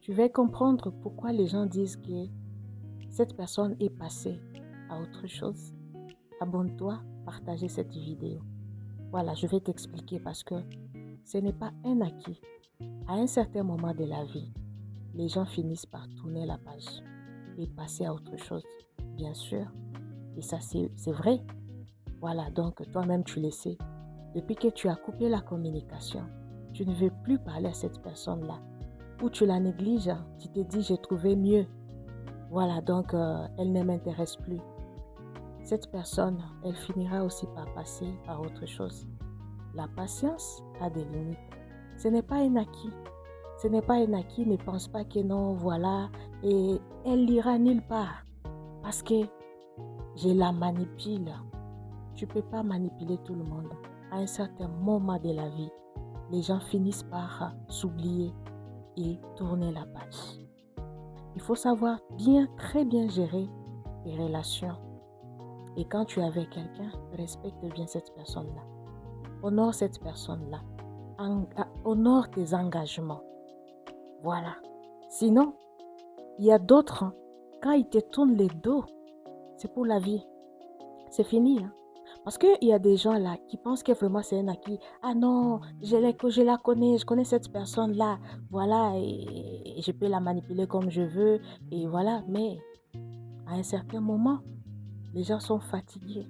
tu vas comprendre pourquoi les gens disent que cette personne est passée à autre chose. Abonne-toi, partagez cette vidéo. Voilà, je vais t'expliquer parce que ce n'est pas un acquis. À un certain moment de la vie, les gens finissent par tourner la page et passer à autre chose, bien sûr. Et ça, c'est vrai. Voilà, donc toi-même, tu le sais. Depuis que tu as coupé la communication, tu ne veux plus parler à cette personne-là. Ou tu la négliges, tu te dis, j'ai trouvé mieux. Voilà, donc elle ne m'intéresse plus. Cette personne, elle finira aussi par passer à autre chose. La patience a des limites. Ce n'est pas un acquis. Ce n'est pas un acquis, ne pense pas que non, voilà, et elle n'ira nulle part. Parce que je la manipule. Tu ne peux pas manipuler tout le monde. À un certain moment de la vie, les gens finissent par s'oublier et tourner la page. Il faut savoir très bien gérer tes relations. Et quand tu es avec quelqu'un, respecte bien cette personne-là. Honore cette personne-là. Honore tes engagements. Voilà. Sinon, il y a d'autres, quand ils te tournent le dos, c'est pour la vie. C'est fini. Parce qu'il y a des gens là qui pensent que vraiment c'est un acquis. Ah non, je la connais, je connais cette personne-là. Voilà, et je peux la manipuler comme je veux. Et voilà, mais à un certain moment, les gens sont fatigués.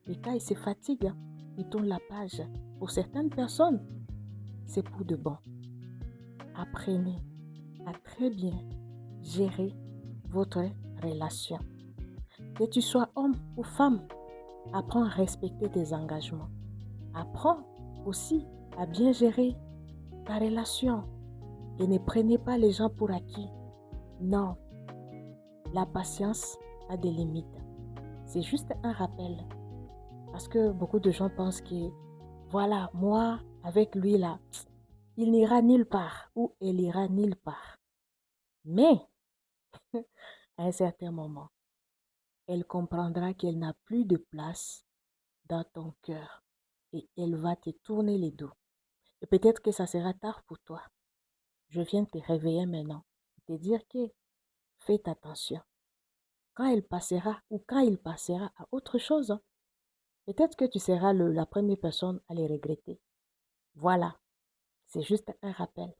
Et quand ils se fatiguent, ils tournent la page. Pour certaines personnes, c'est pour de bon. Apprenez à très bien gérer votre relation. Que tu sois homme ou femme, apprends à respecter tes engagements. Apprends aussi à bien gérer ta relation. Et ne prenez pas les gens pour acquis. Non, la patience a des limites. C'est juste un rappel. Parce que beaucoup de gens pensent que, voilà, moi, avec lui là, il n'ira nulle part ou elle ira nulle part. Mais, à un certain moment, elle comprendra qu'elle n'a plus de place dans ton cœur et elle va te tourner les dos. Et peut-être que ça sera tard pour toi. Je viens te réveiller maintenant et te dire que faites attention. Quand elle passera ou quand il passera à autre chose, peut-être que tu seras la première personne à les regretter. Voilà, c'est juste un rappel.